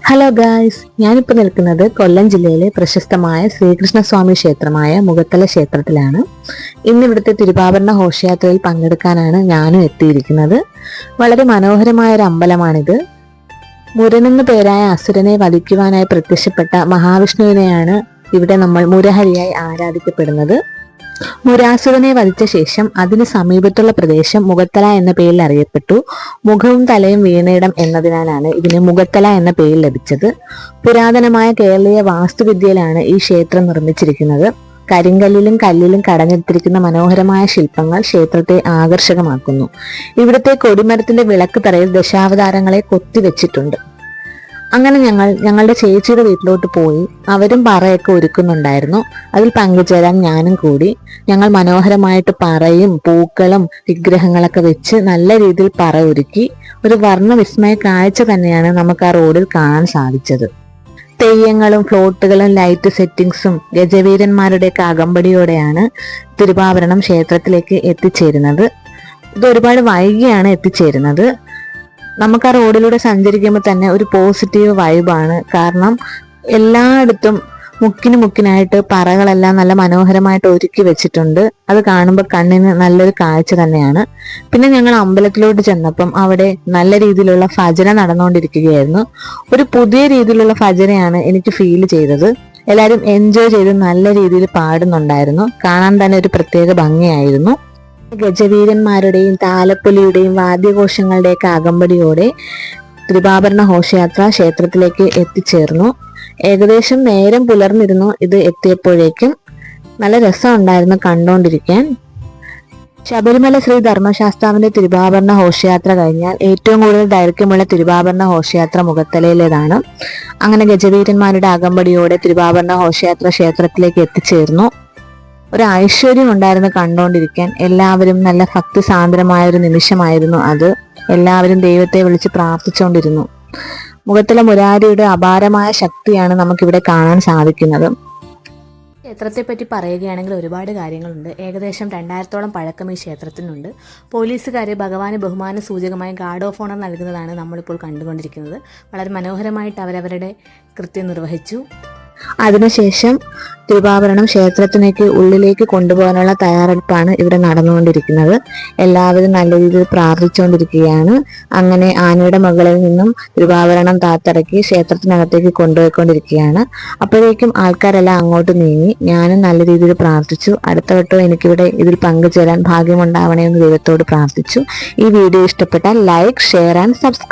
Hello guys, ഞാനിപ്പോൾ നിൽക്കുന്നത് കൊല്ലം ജില്ലയിലെ പ്രശസ്തമായ ശ്രീകൃഷ്ണസ്വാമി ക്ഷേത്രമായ മുഖത്തല ക്ഷേത്രത്തിലാണ്. ഇന്നിവിടുത്തെ തിരുവാഭരണ ഘോഷയാത്രയിൽ പങ്കെടുക്കാനാണ് ഞാനും എത്തിയിരിക്കുന്നത്. വളരെ മനോഹരമായ ഒരു അമ്പലമാണിത്. മുരനെന്നു പേരായ അസുരനെ വധിക്കുവാനായി പ്രത്യക്ഷപ്പെട്ട മഹാവിഷ്ണുവിനെയാണ് ഇവിടെ നമ്മൾ മുരഹരിയായി ആരാധിക്കപ്പെടുന്നത്. മുരാസുരനെ വധിച്ച ശേഷം അതിന് സമീപത്തുള്ള പ്രദേശം മുഖത്തല എന്ന പേരിൽ അറിയപ്പെട്ടു. മുഖവും തലയും വീണയിടം എന്നതിനാലാണ് ഇതിന് മുഖത്തല എന്ന പേര് ലഭിച്ചത്. പുരാതനമായ കേരളീയ വാസ്തുവിദ്യയിലാണ് ഈ ക്ഷേത്രം നിർമ്മിച്ചിരിക്കുന്നത്. കരിങ്കല്ലിലും കല്ലിലും കടഞ്ഞെടുത്തിരിക്കുന്ന മനോഹരമായ ശില്പങ്ങൾ ക്ഷേത്രത്തെ ആകർഷകമാക്കുന്നു. ഇവിടുത്തെ കൊടിമരത്തിന്റെ വിളക്ക് തറയിൽ ദശാവതാരങ്ങളെ കൊത്തിവെച്ചിട്ടുണ്ട്. അങ്ങനെ ഞങ്ങളുടെ ചേച്ചിയുടെ വീട്ടിലോട്ട് പോയി. അവരും പറയൊക്കെ ഒരുക്കുന്നുണ്ടായിരുന്നു. അതിൽ പങ്കുചേരാൻ ഞാനും കൂടി. ഞങ്ങൾ മനോഹരമായിട്ട് പറയും പൂക്കളും വിഗ്രഹങ്ങളൊക്കെ വെച്ച് നല്ല രീതിയിൽ പറ ഒരുക്കി. ഒരു വർണ്ണ വിസ്മയ കാഴ്ച തന്നെയാണ് നമുക്ക് ആ റോഡിൽ കാണാൻ സാധിച്ചത്. തെയ്യങ്ങളും ഫ്ലോട്ടുകളും ലൈറ്റ് സെറ്റിംഗ്സും ഗജവീരന്മാരുടെയൊക്കെ അകമ്പടിയോടെയാണ് തിരുവാഭരണം ക്ഷേത്രത്തിലേക്ക് എത്തിച്ചേരുന്നത്. ഇത് ഒരുപാട് വൈകിയാണ് എത്തിച്ചേരുന്നത്. നമുക്ക് ആ റോഡിലൂടെ സഞ്ചരിക്കുമ്പോൾ തന്നെ ഒരു പോസിറ്റീവ് വൈബാണ്. കാരണം എല്ലായിടത്തും മുക്കിനായിട്ട് പറകളെല്ലാം നല്ല മനോഹരമായിട്ട് ഒരുക്കി വെച്ചിട്ടുണ്ട്. അത് കാണുമ്പോൾ കണ്ണിന് നല്ലൊരു കാഴ്ച തന്നെയാണ്. പിന്നെ ഞങ്ങൾ അമ്പലത്തിലോട്ട് ചെന്നപ്പം അവിടെ നല്ല രീതിയിലുള്ള ഭജന നടന്നുകൊണ്ടിരിക്കുകയായിരുന്നു. ഒരു പുതിയ രീതിയിലുള്ള ഭജനയാണ് എനിക്ക് ഫീൽ ചെയ്തത്. എല്ലാവരും എൻജോയ് ചെയ്ത് നല്ല രീതിയിൽ പാടുന്നുണ്ടായിരുന്നു. കാണാൻ തന്നെ ഒരു പ്രത്യേക ഭംഗിയായിരുന്നു. ഗജവീരന്മാരുടെയും താലപ്പൊലിയുടെയും വാദ്യഘോഷങ്ങളുടെയൊക്കെ അകമ്പടിയോടെ തിരുവാഭരണ ഘോഷയാത്ര ക്ഷേത്രത്തിലേക്ക് എത്തിച്ചേർന്നു. ഏകദേശം നേരം പുലർന്നിരുന്നു ഇത് എത്തിയപ്പോഴേക്കും. നല്ല രസമുണ്ടായിരുന്നു കണ്ടുകൊണ്ടിരിക്കാൻ. ശബരിമല ശ്രീ ധർമ്മശാസ്താവിന്റെ തിരുവാഭരണ ഘോഷയാത്ര കഴിഞ്ഞാൽ ഏറ്റവും കൂടുതൽ ദൈർഘ്യമുള്ള തിരുവാഭരണ ഘോഷയാത്ര മുഖത്തലയിലേതാണ്. അങ്ങനെ ഗജവീരന്മാരുടെ അകമ്പടിയോടെ തിരുവാഭരണ ഘോഷയാത്ര ക്ഷേത്രത്തിലേക്ക് എത്തിച്ചേർന്നു. ഒരു ഐശ്വര്യം ഉണ്ടായിരുന്നു കണ്ടുകൊണ്ടിരിക്കാൻ. എല്ലാവരും നല്ല ഭക്തിസാന്ദ്രമായ ഒരു നിമിഷമായിരുന്നു അത്. എല്ലാവരും ദൈവത്തെ വിളിച്ച് പ്രാർത്ഥിച്ചുകൊണ്ടിരുന്നു. മുഖത്തല മുരാരിയുടെ അപാരമായ ശക്തിയാണ് നമുക്കിവിടെ കാണാൻ സാധിക്കുന്നത്. ക്ഷേത്രത്തെ പറ്റി പറയുകയാണെങ്കിൽ ഒരുപാട് കാര്യങ്ങളുണ്ട്. ഏകദേശം 2000-ഓളം പഴക്കം ഈ ക്ഷേത്രത്തിനുണ്ട്. പോലീസുകാർ ഭഗവാന് ബഹുമാന സൂചകമായി ഗാർഡ് ഓഫ് ഓണർ നൽകുന്നതാണ് നമ്മളിപ്പോൾ കണ്ടുകൊണ്ടിരിക്കുന്നത്. വളരെ മനോഹരമായിട്ട് അവരവരുടെ കൃത്യം നിർവഹിച്ചു. അതിനുശേഷം തിരുവാഭരണം ക്ഷേത്രത്തിലേക്ക് ഉള്ളിലേക്ക് കൊണ്ടുപോകാനുള്ള തയ്യാറെടുപ്പാണ് ഇവിടെ നടന്നുകൊണ്ടിരിക്കുന്നത്. എല്ലാവരും നല്ല രീതിയിൽ പ്രാർത്ഥിച്ചുകൊണ്ടിരിക്കുകയാണ്. അങ്ങനെ ആനയുടെ മുകളിൽ നിന്നും തിരുവാഭരണം താത്തിറക്കി ക്ഷേത്രത്തിനകത്തേക്ക് കൊണ്ടുപോയിക്കൊണ്ടിരിക്കുകയാണ്. അപ്പോഴേക്കും ആൾക്കാരെല്ലാം അങ്ങോട്ട് നീങ്ങി. ഞാനും നല്ല രീതിയിൽ പ്രാർത്ഥിച്ചു. അടുത്ത വട്ടം എനിക്കിവിടെ ഇതിൽ പങ്കുചേരാൻ ഭാഗ്യമുണ്ടാവണേ എന്ന് ദൈവത്തോട് പ്രാർത്ഥിച്ചു. ഈ വീഡിയോ ഇഷ്ടപ്പെട്ടാൽ ലൈക്ക്, ഷെയർ ആൻഡ് സബ്സ്ക്രൈബ്.